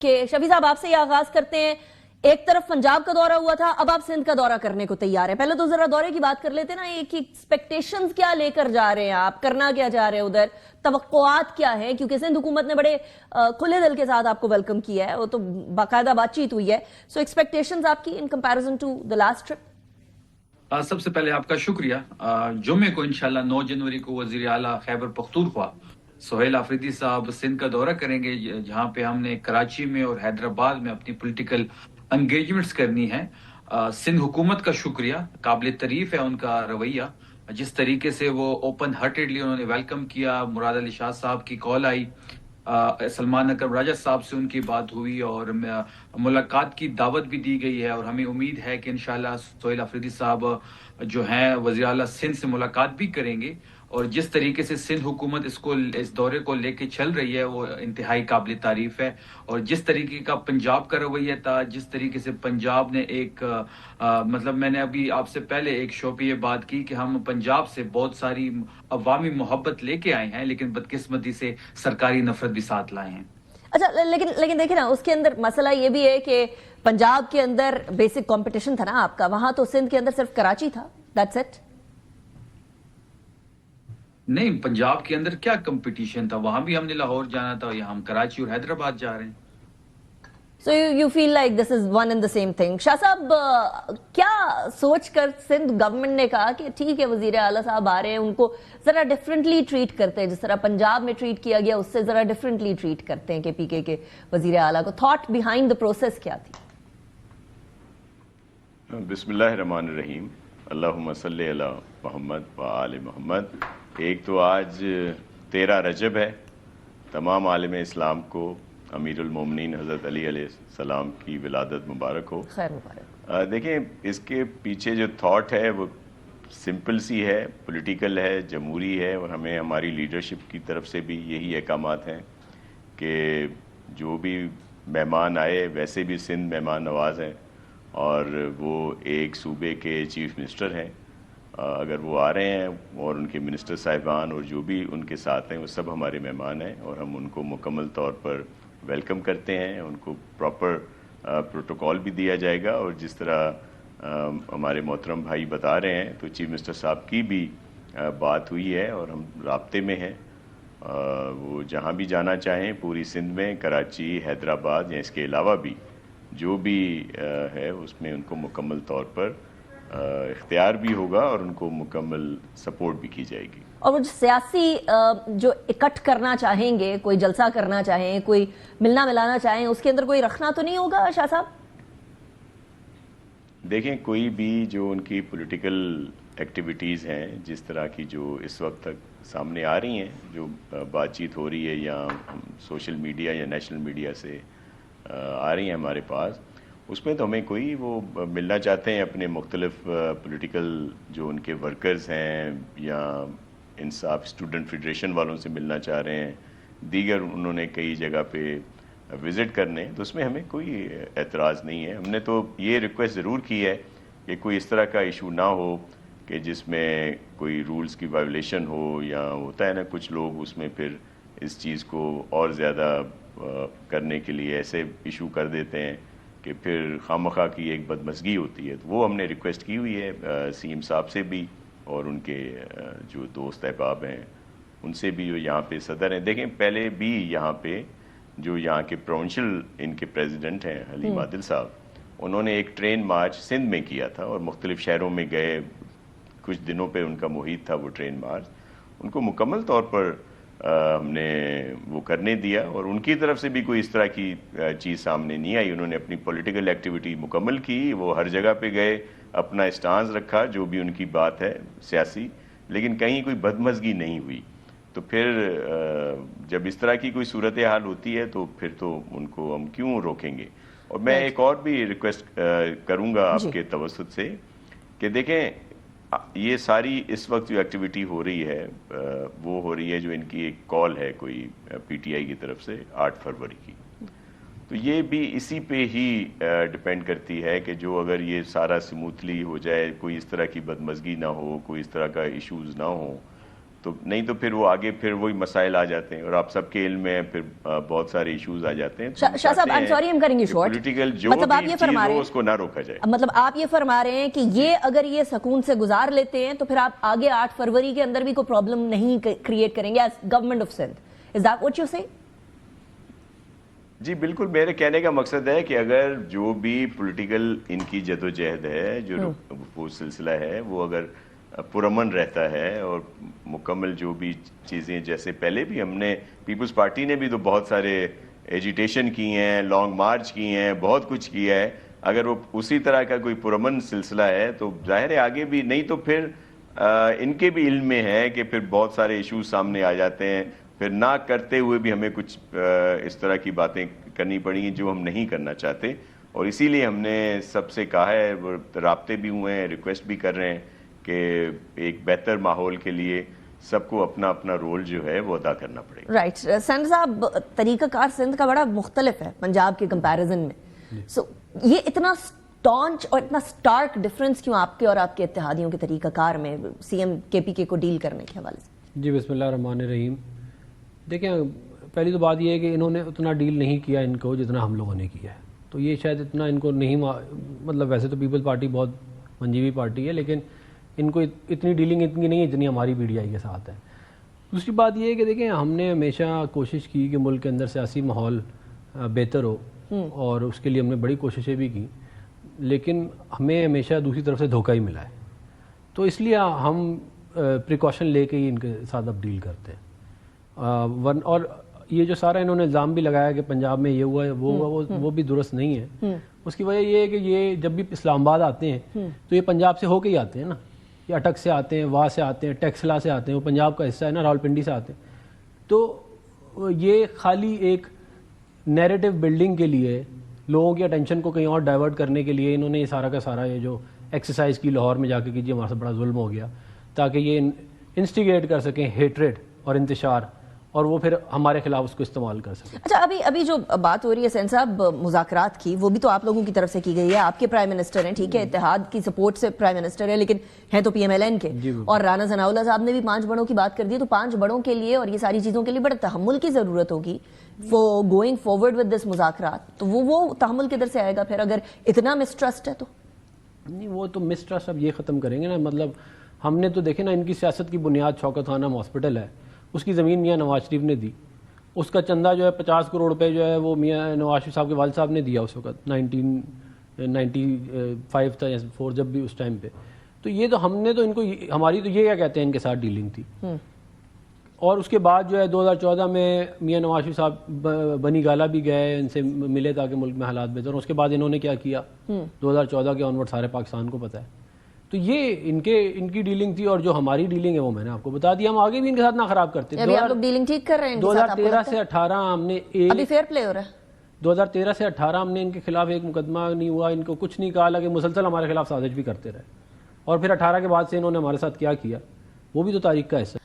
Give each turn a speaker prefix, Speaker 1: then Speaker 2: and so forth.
Speaker 1: کہ شفیع صاحب آپ سے یہ آغاز کرتے ہیں. ایک طرف پنجاب کا دورہ ہوا تھا, اب آپ سندھ کا دورہ کرنے کو تیار ہیں. پہلے تو ذرا دورے کی بات کر لیتے نا, ایک ایکسپیکٹیشنز کیا لے کر جا رہے ہیں آپ, کرنا کیا جا رہے ہیں ادھر, توقعات کیا ہیں؟ کیونکہ سندھ حکومت نے بڑے کھلے دل کے ساتھ آپ کو ویلکم کیا ہے, وہ تو باقاعدہ بات چیت ہوئی ہے. سو ایکسپیکٹیشنز آپ کی in comparison to the last trip.
Speaker 2: سب سے پہلے آپ کا شکریہ. جمعے کو انشاءاللہ 9 جنوری کو وزیر اعلیٰ خیبر پختونخوا سہیل آفریدی صاحب سندھ کا دورہ کریں گے, جہاں پہ ہم نے کراچی میں اور حیدرآباد میں اپنی پولیٹیکل انگیجمنٹس کرنی ہیں. سندھ حکومت کا شکریہ, قابل تعریف ہے ان کا رویہ, جس طریقے سے وہ اوپن ہارٹیڈلی انہوں نے ویلکم کیا. مراد علی شاہ صاحب کی کال آئی, سلمان اکرم راجہ صاحب سے ان کی بات ہوئی اور ملاقات کی دعوت بھی دی گئی ہے, اور ہمیں امید ہے کہ انشاءاللہ سہیل آفریدی صاحب جو ہیں وزیر اعلیٰ سندھ سے ملاقات بھی کریں گے. اور جس طریقے سے سندھ حکومت اس دورے کو لے کے چل رہی ہے وہ انتہائی قابل تعریف ہے. اور جس طریقے کا پنجاب کا رویہ تھا, جس طریقے سے پنجاب نے ایک مطلب میں نے ابھی آپ سے پہلے ایک شو پہ یہ بات کی کہ ہم پنجاب سے بہت ساری عوامی محبت لے کے آئے ہیں, لیکن بدقسمتی سے سرکاری نفرت بھی ساتھ لائے ہیں.
Speaker 1: اچھا, لیکن دیکھیں نا, اس کے اندر مسئلہ یہ بھی ہے کہ پنجاب کے اندر بیسک کمپٹیشن تھا نا آپ کا, وہاں تو سندھ کے اندر صرف کراچی تھا, دیٹس اٹ.
Speaker 2: نہیں, پنجاب کے اندر کیا کمپٹیشن تھا, وہاں بھی ہم نے لاہور جانا تھا, یہاں ہم کراچی اور حیدرآباد جا رہے ہیں.
Speaker 1: So you feel like this is one and the same thing. شاہ صاحب, کیا سوچ کر سندھ گورنمنٹ نے کہا کہ ٹھیک ہے وزیر اعلیٰ صاحب آ رہے ہیں, ان کو ذرا ڈفرینٹلی ٹریٹ کرتے ہیں, جس طرح پنجاب میں ٹریٹ کیا گیا اس سے ذرا ڈفرینٹلی ٹریٹ کرتے ہیں کہ پی کے وزیر اعلیٰ کو؟ تھاٹ بیہائنڈ دا پروسیس کیا تھی؟
Speaker 3: بسم اللہ الرحمن الرحیم, اللہم صلی علی محمد و آل محمد. ایک تو آج 13 رجب ہے, تمام عالم اسلام کو امیر المومنین حضرت علی علیہ السلام کی ولادت مبارک ہو.
Speaker 1: خیر مبارک.
Speaker 3: دیکھیں, اس کے پیچھے جو تھاٹ ہے وہ سمپل سی ہے, پولیٹیکل ہے, جمہوری ہے, اور ہمیں ہماری لیڈرشپ کی طرف سے بھی یہی احکامات ہیں کہ جو بھی مہمان آئے, ویسے بھی سندھ مہمان نواز ہیں اور وہ ایک صوبے کے چیف منسٹر ہیں. اگر وہ آ رہے ہیں اور ان کے منسٹر صاحبان اور جو بھی ان کے ساتھ ہیں وہ سب ہمارے مہمان ہیں, اور ہم ان کو مکمل طور پر ویلکم کرتے ہیں. ان کو پراپر پروٹوکول بھی دیا جائے گا, اور جس طرح ہمارے محترم بھائی بتا رہے ہیں تو چیف منسٹر صاحب کی بھی بات ہوئی ہے اور ہم رابطے میں ہیں. وہ جہاں بھی جانا چاہیں پوری سندھ میں, کراچی, حیدرآباد یا اس کے علاوہ بھی جو بھی ہے اس میں ان کو مکمل طور پر اختیار بھی ہوگا اور ان کو مکمل سپورٹ بھی کی جائے گی.
Speaker 1: اور وہ جو سیاسی جو اکٹھ کرنا چاہیں گے, کوئی جلسہ کرنا چاہیں, کوئی ملنا ملانا چاہیں, اس کے اندر کوئی رکھنا تو نہیں ہوگا شاہ صاحب؟
Speaker 3: دیکھیں, کوئی بھی جو ان کی پولیٹیکل ایکٹیویٹیز ہیں جس طرح کی جو اس وقت تک سامنے آ رہی ہیں, جو بات چیت ہو رہی ہے یا سوشل میڈیا یا نیشنل میڈیا سے آ رہی ہیں ہمارے پاس, اس میں تو ہمیں کوئی وہ ملنا چاہتے ہیں اپنے مختلف پولیٹیکل جو ان کے ورکرز ہیں یا انصاف اسٹوڈنٹ فیڈریشن والوں سے ملنا چاہ رہے ہیں, دیگر انہوں نے کئی جگہ پہ وزٹ کرنے, تو اس میں ہمیں کوئی اعتراض نہیں ہے. ہم نے تو یہ ریکویسٹ ضرور کی ہے کہ کوئی اس طرح کا ایشو نہ ہو کہ جس میں کوئی رولز کی وائولیشن ہو, یا ہوتا ہے نا کچھ لوگ اس میں پھر اس چیز کو اور زیادہ کرنے کے لیے ایسے ایشو کر دیتے ہیں کہ پھر خواہ کی ایک بدمزگی ہوتی ہے. تو وہ ہم نے ریکویسٹ کی ہوئی ہے سی ایم صاحب سے بھی اور ان کے جو دوست احباب ہیں ان سے بھی جو یہاں پہ صدر ہیں. دیکھیں, پہلے بھی یہاں پہ جو یہاں کے پروونشل ان کے پریزیڈنٹ ہیں حلیم عادل صاحب, انہوں نے ایک ٹرین مارچ سندھ میں کیا تھا اور مختلف شہروں میں گئے, کچھ دنوں پہ ان کا محیط تھا وہ ٹرین مارچ. ان کو مکمل طور پر ہم نے وہ کرنے دیا, اور ان کی طرف سے بھی کوئی اس طرح کی چیز سامنے نہیں آئی. انہوں نے اپنی پولیٹیکل ایکٹیویٹی مکمل کی, وہ ہر جگہ پہ گئے, اپنا اسٹانس رکھا جو بھی ان کی بات ہے سیاسی, لیکن کہیں کوئی بدمزگی نہیں ہوئی. تو پھر جب اس طرح کی کوئی صورتحال ہوتی ہے تو پھر تو ان کو ہم کیوں روکیں گے. اور میں ایک اور بھی ریکویسٹ کروں گا آپ کے توسط سے کہ دیکھیں, یہ ساری اس وقت جو ایکٹیویٹی ہو رہی ہے وہ ہو رہی ہے جو ان کی ایک کال ہے کوئی پی ٹی آئی کی طرف سے 8 فروری کی, تو یہ بھی اسی پہ ہی ڈپینڈ کرتی ہے کہ جو اگر یہ سارا سموتھلی ہو جائے, کوئی اس طرح کی بدمزگی نہ ہو, کوئی اس طرح کا ایشوز نہ ہوں, تو نہیں تو پھر وہ آگے پھر وہی مسائل آ جاتے ہیں اور آپ سب کے علم میں پھر بہت سارے ایشوز آ جاتے ہیں.
Speaker 1: شاہ صاحب I'm sorry I'm cutting you short.
Speaker 3: Political جو
Speaker 1: مطلب آپ
Speaker 3: بھی
Speaker 1: یہ
Speaker 3: چیز
Speaker 1: فرما رہے
Speaker 3: ہو
Speaker 1: ہیں
Speaker 3: اس کو نہ روکا جائے.
Speaker 1: مطلب آپ یہ فرما رہے ہیں کہ یہ اگر یہ سکون سے گزار لیتے ہیں تو پھر آپ آگے 8 فروری کے اندر بھی کوئی پرابلم نہیں کریٹ کریں گے as government of Sindh. Is that what you're saying?
Speaker 3: جی بالکل, میرے کہنے کا مقصد ہے کہ اگر جو بھی پولیٹیکل ان کی جدوجہد ہے, جو وہ سلسلہ ہے, وہ اگر پرامن رہتا ہے اور مکمل جو بھی چیزیں, جیسے پہلے بھی ہم نے پیپلز پارٹی نے بھی تو بہت سارے ایجیٹیشن کی ہیں, لانگ مارچ کی ہیں, بہت کچھ کیا ہے, اگر وہ اسی طرح کا کوئی پرامن سلسلہ ہے تو ظاہر ہے آگے بھی نہیں تو پھر ان کے بھی علم میں ہے کہ پھر بہت سارے ایشوز سامنے آ جاتے ہیں, پھر نہ کرتے ہوئے بھی ہمیں کچھ اس طرح کی باتیں کرنی پڑیں گی جو ہم نہیں کرنا چاہتے. اور اسی لیے ہم نے سب سے کہا ہے, رابطے بھی ہوئے ہیں, ریکویسٹ بھی کر رہے ہیں کہ ایک بہتر ماحول کے لیے سب کو اپنا اپنا رول جو ہے وہ ادا کرنا پڑے گا.
Speaker 1: رائٹ. سینٹر صاحب, طریقہ کار سندھ کا بڑا مختلف ہے پنجاب کے کمپیریزن میں, سو یہ اتنا اسٹانچ اور اتنا اسٹارک ڈفرینس کیوں آپ کے اور آپ کے اتحادیوں کے طریقہ کار میں سی ایم کے پی کے کو ڈیل کرنے کے حوالے سے؟
Speaker 4: جی بسم اللہ الرحمن الرحیم. دیکھیں, پہلی تو بات یہ ہے کہ انہوں نے اتنا ڈیل نہیں کیا ان کو جتنا ہم لوگوں نے کیا ہے, تو یہ شاید اتنا ان کو نہیں, مطلب ویسے تو پیپل پارٹی بہت منجیوی پارٹی ہے لیکن ان کو اتنی ڈیلنگ اتنی نہیں ہے جتنی ہماری پی ڈی آئی کے ساتھ ہے. دوسری بات یہ ہے کہ دیکھیں, ہم نے ہمیشہ کوشش کی کہ ملک کے اندر سیاسی ماحول بہتر ہو اور اس کے لیے ہم نے بڑی کوششیں بھی کی, لیکن ہمیں ہمیشہ دوسری طرف سے دھوکہ ہی ملا ہے. تو اس لیے ہم پریکاشن لے کے ہی ان کے ساتھ اب ڈیل کرتے ہیں. اور یہ جو سارا انہوں نے الزام بھی لگایا کہ پنجاب میں یہ ہوا ہے وہ ہوا, وہ بھی درست نہیں ہے. اس کی وجہ یہ ہے کہ یہ جب بھی اسلام آباد آتے ہیں تو یہ پنجاب سے ہو کے ہی آتے ہیں نا, یہ اٹک سے آتے ہیں, واہ سے آتے ہیں, ٹیکسلا سے آتے ہیں, وہ پنجاب کا حصہ ہے نا, راولپنڈی سے آتے ہیں. تو یہ خالی ایک نیریٹو بلڈنگ کے لیے, لوگوں کی اٹینشن کو کہیں اور ڈائیورٹ کرنے کے لیے انہوں نے یہ سارا کا سارا یہ جو ایکسرسائز کی لاہور میں جا کے کیجیے ہمارے سے بڑا ظلم ہو گیا, تاکہ یہ انسٹیگیٹ کر سکیں ہیٹریڈ اور انتشار, اور وہ پھر ہمارے خلاف اس کو استعمال کر سکیں.
Speaker 1: اچھا, ابھی جو بات ہو رہی ہے سین صاحب مذاکرات کی, وہ بھی تو آپ لوگوں کی طرف سے کی گئی ہے, آپ کے پرائم منسٹر ہیں, ٹھیک ہے, اتحاد کی سپورٹ سے پرائم منسٹر ہے, لیکن ہیں تو پی ایم ایل این کے, اور رانا ثناءاللہ صاحب نے بھی 5 بڑوں کی بات کر دی. تو 5 بڑوں کے لیے اور یہ ساری چیزوں کے لیے بڑا تحمل کی ضرورت ہوگی for going forward with this مذاکرات. تو وہ تحمل کدھر سے آئے گا پھر اگر اتنا مسٹرسٹ ہے تو؟
Speaker 4: نہیں, وہ تو مسٹرسٹ اب یہ ختم کریں گے نا. مطلب ہم نے تو دیکھے نا, ان کی سیاست کی بنیاد شوکت خانم ہاسپٹل ہے, اس کی زمین میاں نواز شریف نے دی, اس کا چندہ جو ہے 50 کروڑ روپے جو ہے وہ میاں نواز شریف صاحب کے والد صاحب نے دیا اس وقت 1995 تھا یا 4 جب بھی اس ٹائم پہ. تو یہ تو ہم نے تو ان کو, ہماری تو یہ کیا کہتے ہیں ان کے ساتھ ڈیلنگ تھی. اور اس کے بعد جو ہے 2014 میں میاں نواز شریف صاحب بنی گالا بھی گئے, ان سے ملے تاکہ ملک میں حالات بہتر. اس کے بعد انہوں نے کیا کیا 2014 کے آنورڈ سارے پاکستان کو پتہ ہے. تو یہ ان کی ڈیلنگ تھی, اور جو ہماری ڈیلنگ ہے وہ میں نے آپ کو بتا دیا. ہم آگے بھی ان کے ساتھ نہ خراب کرتے.
Speaker 1: ابھی آپ لوگ ڈیلنگ ٹھیک کر رہے ہیں
Speaker 4: 2013 سے 18 ہم نے
Speaker 1: ابھی فیئر پلے ہو رہا ہے.
Speaker 4: 2013 سے 18 ہم نے ان کے خلاف ایک مقدمہ نہیں ہوا, ان کو کچھ نہیں کہا, کہ مسلسل ہمارے خلاف سازش بھی کرتے رہے. اور پھر 18 کے بعد سے انہوں نے ہمارے ساتھ کیا کیا وہ بھی تو تاریخ کا حصہ ہے.